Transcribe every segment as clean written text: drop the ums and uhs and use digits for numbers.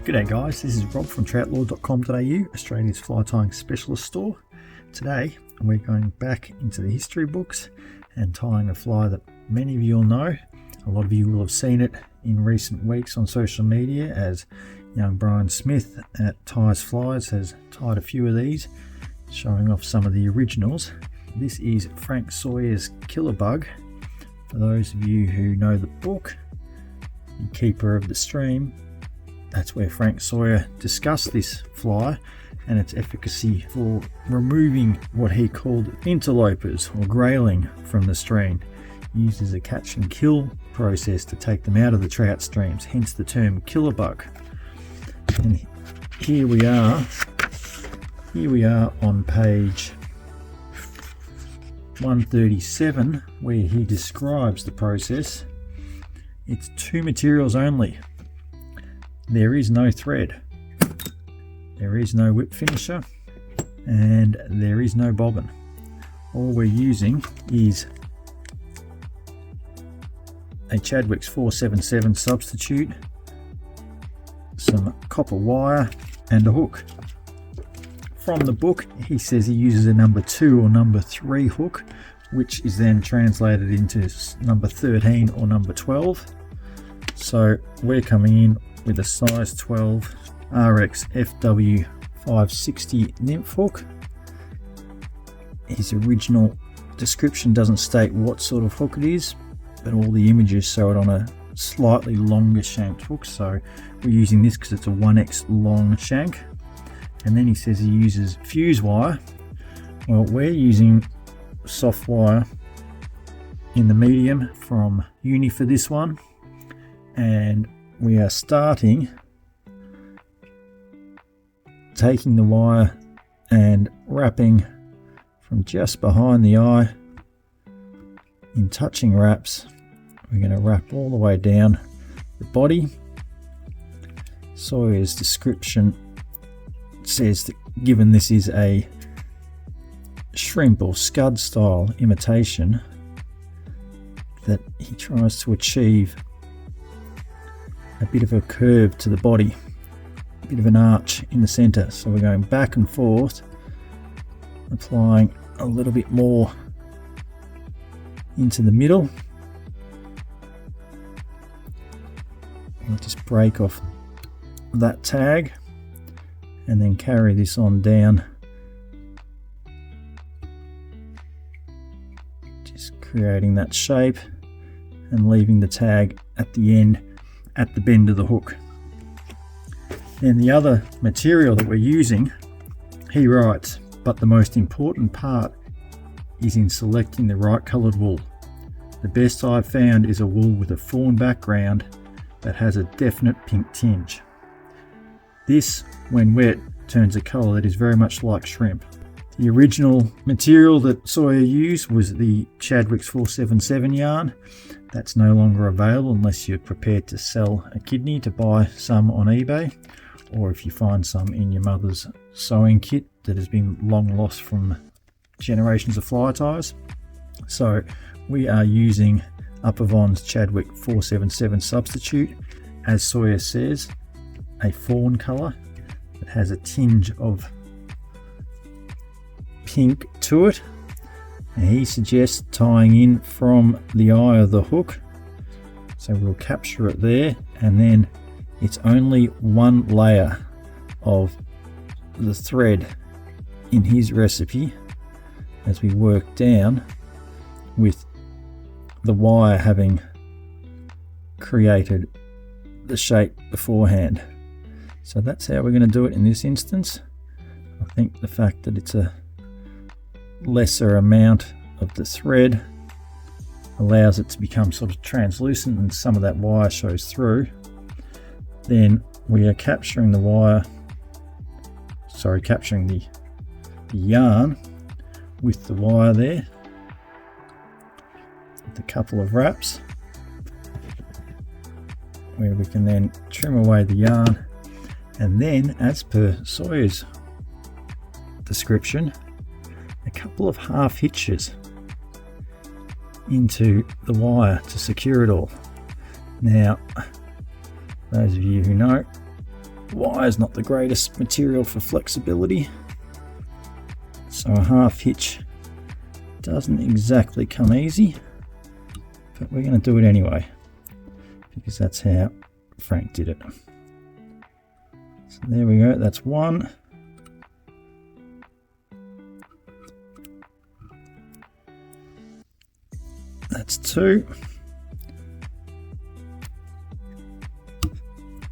G'day guys, this is Rob from Troutlore.com.au, Australia's fly tying specialist store. Today we're going back into the history books and tying a fly that many of you will know. A lot of you will have seen it in recent weeks on social media, as young Brian Smith at Ties Flies has tied a few of these, showing off some of the originals. This is Frank Sawyer's Killer Bug. For those of you who know the book, The Keeper of the Stream, that's where Frank Sawyer discussed this fly and its efficacy for removing what he called interlopers or grayling from the stream. He uses a catch and kill process to take them out of the trout streams, hence the term killer bug. And here we are on page 137, where he describes the process. It's two materials only. There is no thread, there is no whip finisher, and there is no bobbin. All we're using is a Chadwick's 477 substitute, some copper wire, and a hook. From the book, he says he uses a number 2 or number 3 hook, which is then translated into number 13 or number 12. So we're coming in with a size 12 Ahrex FW 560 Nymph hook. His original description doesn't state what sort of hook it is, but all the images show it on a slightly longer shanked hook, so we're using this because it's a 1x long shank. And then he says he uses fuse wire. Well, we're using soft wire in the medium from UNI for this one, and we are starting taking the wire and wrapping from just behind the eye in touching wraps. We're going to wrap all the way down the body. Sawyer's description says that given this is a shrimp or scud style imitation, that he tries to achieve a bit of a curve to the body, a bit of an arch in the center. So we're going back and forth, applying a little bit more into the middle. I'll just break off that tag and then carry this on down, just creating that shape and leaving the tag at the end at the bend of the hook. Then the other material that we're using, he writes, but the most important part is in selecting the right coloured wool. The best I've found is a wool with a fawn background that has a definite pink tinge. This, when wet, turns a colour that is very much like shrimp. The original material that Sawyer used was the Chadwick's 477 yarn. That's no longer available unless you're prepared to sell a kidney to buy some on eBay, or if you find some in your mother's sewing kit that has been long lost from generations of fly ties. So we are using Upavon's Chadwick 477 substitute, as Sawyer says, a fawn colour that has a tinge of pink to it. And he suggests tying in from the eye of the hook, so we'll capture it there, and then it's only one layer of the thread in his recipe as we work down, with the wire having created the shape beforehand. So that's how we're going to do it in this instance. I think the fact that it's a lesser amount of the thread allows it to become sort of translucent and some of that wire shows through. Then we are capturing the yarn with the wire there, with a couple of wraps where we can then trim away the yarn, and then, as per Sawyer's description, a couple of half hitches into the wire to secure it all. Now, those of you who know, wire is not the greatest material for flexibility, so a half hitch doesn't exactly come easy, but we're going to do it anyway because that's how Frank did it. So there we go, that's one. That's two.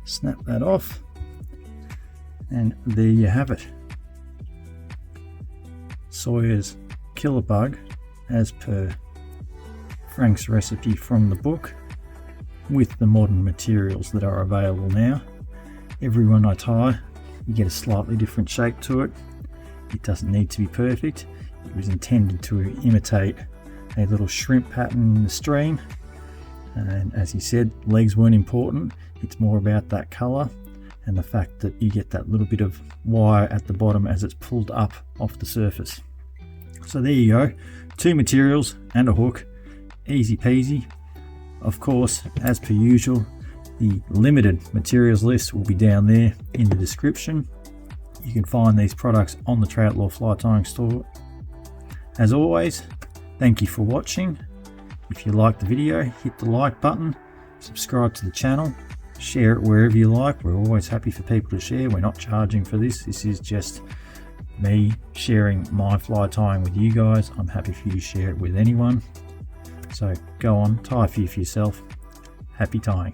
Snap that off, and there you have it. Sawyer's killer bug, as per Frank's recipe from the book, with the modern materials that are available now. Every one I tie, you get a slightly different shape to it. It doesn't need to be perfect. It was intended to imitate a little shrimp pattern in the stream, and as he said, legs weren't important. It's more about that color and the fact that you get that little bit of wire at the bottom as it's pulled up off the surface. So there you go, two materials and a hook, easy peasy. Of course, as per usual, the limited materials list will be down there in the description. You can find these products on the Troutlore fly tying store. As always, thank you for watching. If you liked the video, hit the like button, subscribe to the channel, share it wherever you like. We're always happy for people to share. We're not charging for this. This is just me sharing my fly tying with you guys. I'm happy for you to share it with anyone. So go on, tie a few for yourself. Happy tying.